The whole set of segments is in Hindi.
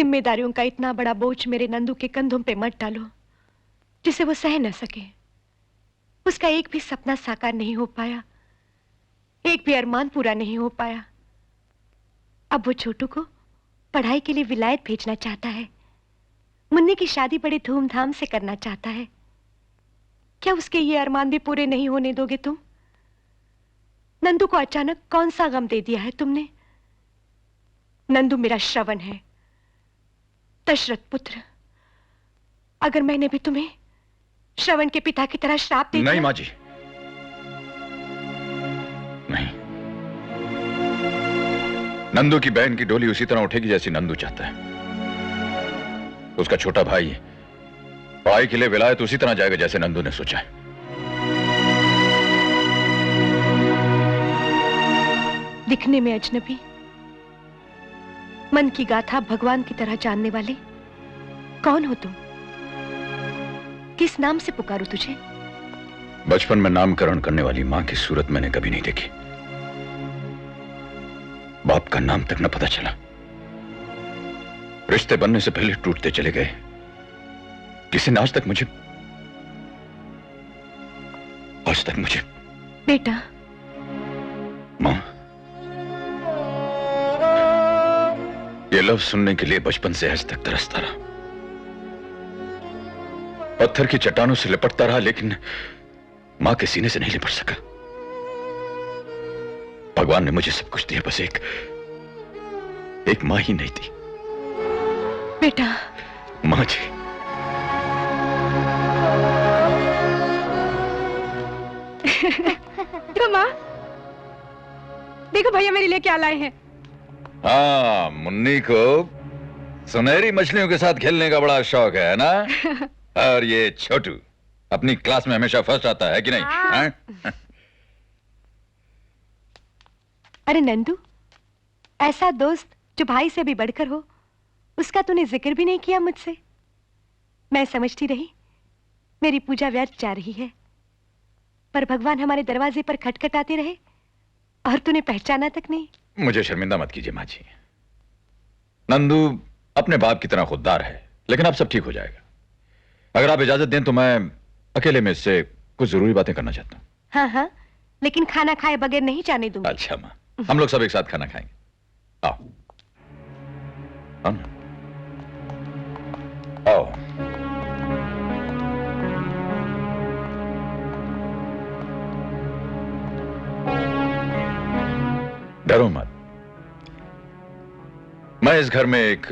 जिम्मेदारियों का इतना बड़ा बोझ मेरे नंदू के कंधों पे मत डालो जिसे वो सह न सके। उसका एक भी सपना साकार नहीं हो पाया, एक भी अरमान पूरा नहीं हो पाया। अब वो छोटू को पढ़ाई के लिए विलायत भेजना चाहता है, मुन्नी की शादी बड़े धूमधाम से करना चाहता है। क्या उसके ये अरमान भी पूरे नहीं होने दोगे तुम? नंदू को अचानक कौन सा गम दे दिया है तुमने? नंदू मेरा श्रवण है, दशरथ पुत्र। अगर मैंने भी तुम्हें श्रवण के पिता की तरह श्राप दे दिया? नहीं माँ जी, नहीं। नंदू की बहन की डोली उसी तरह उठेगी जैसी नंदू चाहता है। उसका छोटा भाई पढ़ाई के लिए विलायत उसी तरह जाएगा जैसे नंदू ने सोचा है। दिखने में अजनबी, मन की गाथा भगवान की तरह जानने वाले, कौन हो तुम? किस नाम से पुकारूं तुझे? बचपन में नामकरण करने वाली मां की सूरत मैंने कभी नहीं देखी। बाप का नाम तक न पता चला। रिश्ते बनने से पहले टूटते चले गए। किसी ने आज तक मुझे बेटा। मां, ये लफ्ज सुनने के लिए बचपन से आज तक तरसता रहा। पत्थर की चट्टानों से लिपटता रहा, लेकिन मां के सीने से नहीं लिपट सका। भगवान ने मुझे सब कुछ दिया, बस एक मां ही नहीं दी। बेटा। मां जी, देखो मां, देखो भैया मेरे लिए क्या लाए हैं। हाँ, मुन्नी को सुनहरी मछलियों के साथ खेलने का बड़ा शौक है ना? और ये छोटू अपनी क्लास में हमेशा फर्स्ट आता है कि नहीं? हाँ? अरे नंदू, ऐसा दोस्त जो भाई से भी बढ़कर हो, उसका तूने जिक्र भी नहीं किया मुझसे। मैं समझती रही मेरी पूजा व्यर्थ जा रही है, पर भगवान हमारे दरवाजे पर खटखटाते रहे और तूने पहचाना तक नहीं। मुझे शर्मिंदा मत कीजिए माँ जी। नंदू अपने बाप की तरह खुददार है, लेकिन अब सब ठीक हो जाएगा। अगर आप इजाजत दें तो मैं अकेले में इससे कुछ जरूरी बातें करना चाहता हूँ। हाँ हाँ, लेकिन खाना खाए बगैर नहीं जाने दूंगी। अच्छा माँ, हम लोग सब एक साथ खाना खाएंगे। आओ आओ। डरो मत। मैं इस घर में एक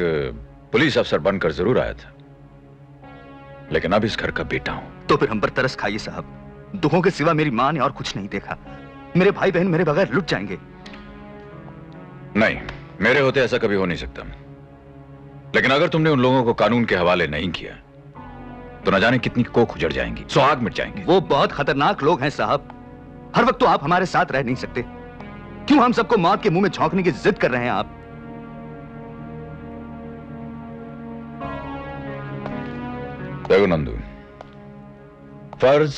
पुलिस अफसर बनकर जरूर आया था, लेकिन अब इस घर का बेटा हूं। तो फिर हम पर तरस खाइए साहब। दुखों के सिवा मेरी मां ने और कुछ नहीं देखा। मेरे भाई बहन मेरे बगैर लुट जाएंगे। नहीं, मेरे होते ऐसा कभी हो नहीं सकता। लेकिन अगर तुमने उन लोगों को कानून के हवाले नहीं किया तो न जाने कितनी कोख उजड़ जाएंगी, सुहाग मिट जाएंगे। वो बहुत खतरनाक लोग हैं साहब। हर वक्त तो आप हमारे साथ रह नहीं सकते। क्यों हम सबको मौत के मुंह में झोंकने की जिद कर रहे हैं आप? देखो नंदू, फर्ज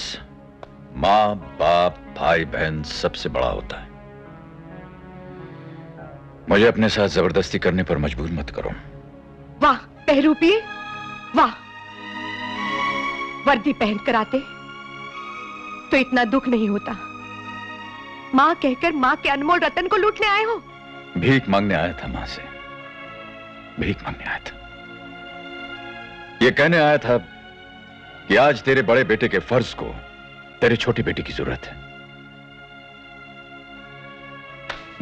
मां बाप भाई बहन सबसे बड़ा होता है। मुझे अपने साथ जबरदस्ती करने पर मजबूर मत करो। वाह बहरूपी, वाह। वर्दी पहन कर आते तो इतना दुख नहीं होता। मां कहकर मां के अनमोल रतन को लूटने आए हो। भीख मांगने आया था मां से, भीख मांगने आया था। ये कहने आया था कि आज तेरे बड़े बेटे के फर्ज को तेरे छोटी बेटी की जरूरत है।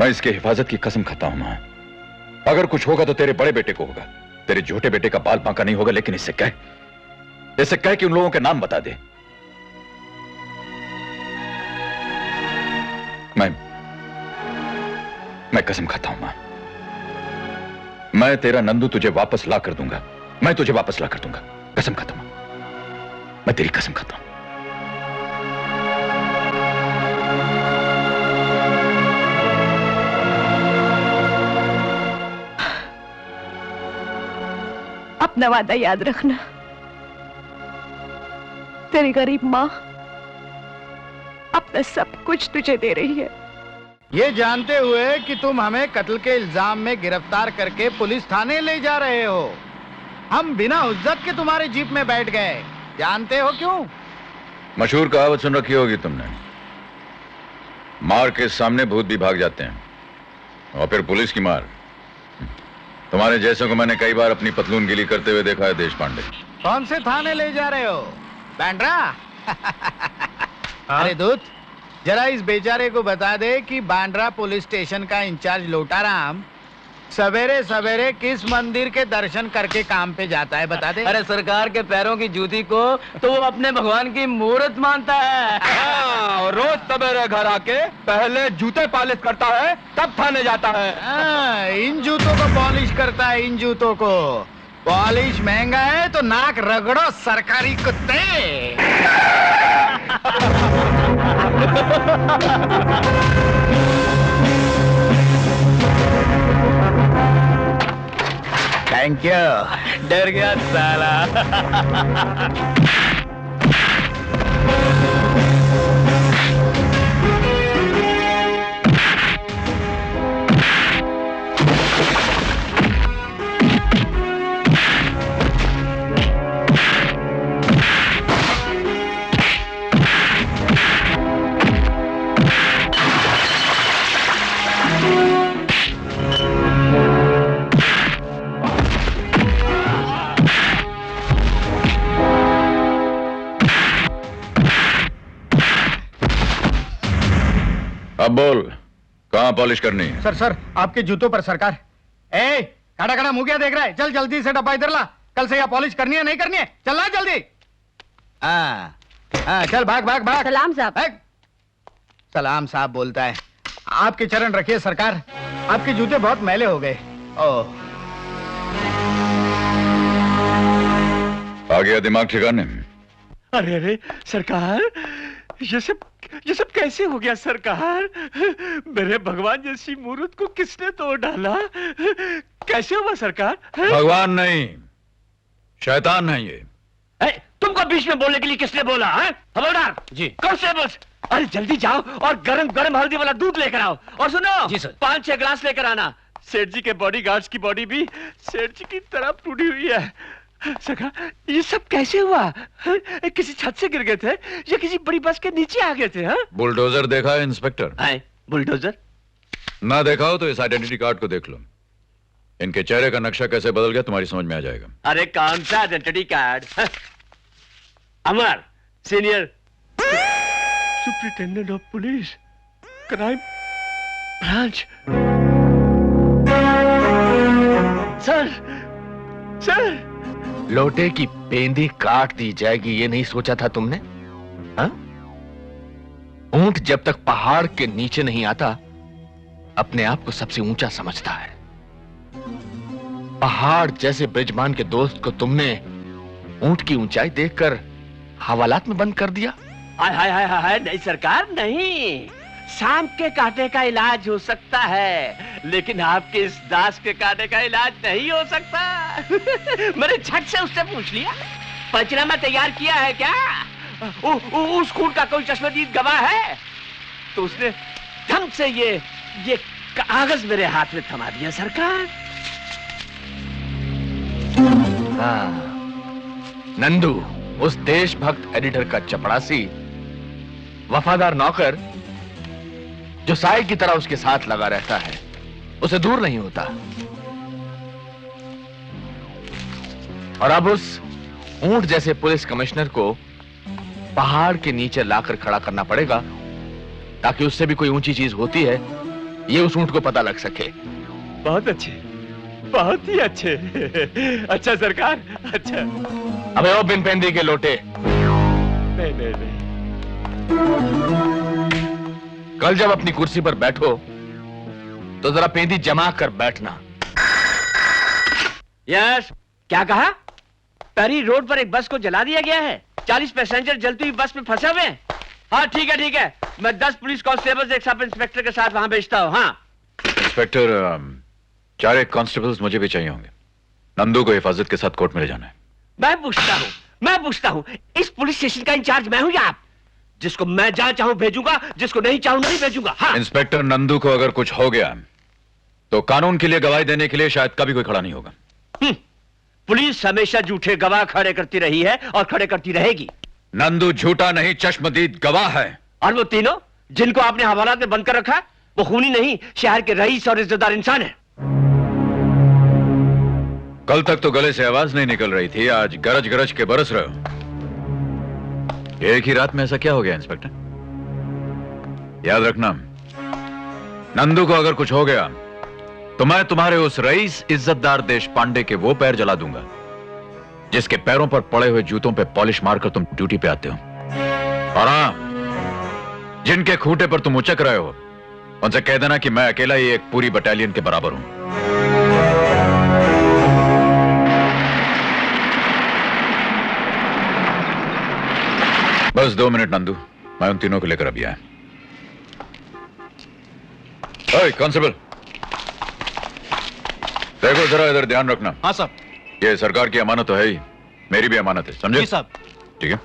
मैं इसके हिफाजत की कसम खाता हूं मां। अगर कुछ होगा तो तेरे बड़े बेटे को होगा, तेरे छोटे बेटे का बाल बांका नहीं होगा। लेकिन इससे कह कि उन लोगों के नाम बता दे। मैं कसम खाता हूं मां, मैं तेरा नंदू तुझे वापस ला कर दूंगा। मैं तुझे वापस ला कर दूंगा, कसम खाता हूं। मैं तेरी कसम खाता हूं। अपना वादा याद रखना। तेरी गरीब मां अपना सब कुछ तुझे दे रही है। ये जानते हुए कि तुम हमें कत्ल के इल्जाम में गिरफ्तार करके पुलिस थाने ले जा रहे हो, हम बिना उज्जत के तुम्हारे जीप में बैठ गए। जानते हो क्यों? मशहूर कहावत सुन रखी होगी तुमने, मार के सामने भूत भी भाग जाते हैं, और फिर पुलिस की मार। तुम्हारे जैसों को मैंने कई बार अपनी पतलून गिली करते हुए देखा है देश पांडे। कौन से थाने ले जा रहे हो? बांद्रा? अरे दूत, जरा इस बेचारे को बता दे कि बांद्रा पुलिस स्टेशन का इंचार्ज लोटाराम सवेरे सवेरे किस मंदिर के दर्शन करके काम पे जाता है, बता दे। अरे सरकार के पैरों की जूती को तो वो अपने भगवान की मूर्त मानता है। हाँ, रोज सवेरे घर आके पहले जूते पॉलिश करता है, तब थाने जाता है। इन जूतों को पॉलिश करता है, इन जूतों को। पॉलिश महंगा है तो नाक रगड़ो सरकारी कुत्ते। Thank you. डर गया साला। अब बोल, कहां पॉलिश करनी है? सर आपके जूतों पर सरकार। ए खड़ा खड़ा मुंह क्या देख रहा है? चल जल्दी से डब्बा इधर ला। कल से यहाँ पॉलिश करनी है नहीं करनी है? चल ला जल्दी। चल भाग भाग भाग। सलाम साहब। भाग। सलाम साहब बोलता है। आपके चरण रखिए सरकार, आपके जूते बहुत मैले हो गए। ओह, आ गया दिमाग ठिकाने? अरे अरे सरकार, ये सब कैसे हो गया सरकार? मेरे भगवान जैसी मूर्त को किसने तोड़ डाला? कैसे हुआ सरकार? भगवान नहीं, शैतान है ये। तुमको बीच में बोलने के लिए किसने बोला? हवलदार जी, कांस्टेबल्स, अरे जल्दी जाओ और गरम गरम हल्दी वाला दूध लेकर आओ। और सुनो जी सर, 5-6 ग्लास लेकर आना। सेठ जी के बॉडीगार्ड्स की बॉडी भी सेठ जी की तरह टूटी हुई है। सरकार, ये सब कैसे हुआ? किसी छत से गिर गए थे या किसी बड़ी बस के नीचे आ गए थे? बुलडोजर देखा है इंस्पेक्टर? बुलडोजर ना देखा हो तो इस आइडेंटिटी कार्ड को देख लो। इनके चेहरे का नक्शा कैसे बदल गया तुम्हारी समझ में आ जाएगा। अरे कौन सा identity card? Amar senior superintendent of police, crime branch. Sir लोटे की पेंदी काट दी जाएगी ये नहीं सोचा था तुमने? हाँ? ऊंट जब तक पहाड़ के नीचे नहीं आता अपने आप को सबसे ऊंचा समझता है। पहाड़ जैसे ब्रिजमान के दोस्त को तुमने ऊंट की ऊंचाई देखकर हवालात में बंद कर दिया। हाय हाय हाय हाय, नहीं सरकार नहीं। सांप के कांटे का इलाज हो सकता है, लेकिन आपके इस दास के कांटे का इलाज नहीं हो सकता। मैंने झट से उससे पूछ लिया, पंचनामा तैयार किया है क्या? उस खून का कोई चश्मदीद गवाह है? तो उसने धम से ये कागज मेरे हाथ में थमा दिया सरकार। हाँ, नंदू उस देशभक्त एडिटर का चपरासी, वफादार नौकर जो साई की तरह उसके साथ लगा रहता है, उसे दूर नहीं होता। और अब उस ऊंट जैसे पुलिस कमिश्नर को पहाड़ के नीचे लाकर खड़ा करना पड़ेगा ताकि उससे भी कोई ऊंची चीज होती है ये उस ऊंट को पता लग सके। बहुत अच्छे, बहुत ही अच्छे। अच्छा सरकार, अच्छा। अबे ओ बिन पेंदी के लोटे, नहीं नहीं नहीं, कल जब अपनी कुर्सी पर बैठो तो जरा पेंदी जमा कर बैठना। यस, क्या कहा? पैरी रोड पर एक बस को जला दिया गया है। 40 पैसेंजर जलती हुई बस में फंसे हुए हैं। हाँ ठीक है, मैं 10 पुलिस कांस्टेबल्स एक सब इंस्पेक्टर के साथ वहां भेजता हूँ। हाँ इंस्पेक्टर, 4 कांस्टेबल्स मुझे भी चाहिए होंगे। नंदू को हिफाजत के साथ कोर्ट में ले जाना है। मैं पूछता हूँ, इस पुलिस स्टेशन का इंचार्ज मैं हूँ या आप? जिसको मैं जहां चाहूं भेजूंगा, जिसको नहीं चाहूं नहीं भेजूंगा। हाँ। इंस्पेक्टर नंदू को अगर कुछ हो गया तो कानून के लिए गवाही देने के लिए शायद कभी कोई खड़ा नहीं होगा। पुलिस हमेशा झूठे गवाह खड़े करती रही है और खड़े करती रहेगी। नंदू झूठा नहीं, चश्मदीद गवाह है। और वो तीनों जिनको आपने हवालात में बंद कर रखा है, वो खूनी नहीं, शहर के रईस और इज्जतदार इंसान है। कल तक तो गले से आवाज नहीं निकल रही थी, आज गरज गरज के बरस रहे हो। एक ही रात में ऐसा क्या हो गया इंस्पेक्टर? याद रखना, नंदू को अगर कुछ हो गया तो मैं तुम्हारे उस रईस इज्जतदार देश पांडे के वो पैर जला दूंगा जिसके पैरों पर पड़े हुए जूतों पे पॉलिश मारकर तुम ड्यूटी पे आते हो। और हां, जिनके खूंटे पर तुम उचक रहे हो उनसे कह देना कि मैं अकेला ही एक पूरी बटालियन के बराबर हूं। बस 2 मिनट नंदू, मैं उन तीनों को लेकर अभी आया। ओए कांस्टेबल, देखो जरा इधर ध्यान रखना। हाँ साहब। ये सरकार की अमानत तो है ही, मेरी भी अमानत है, समझे? जी साहब। ठीक है।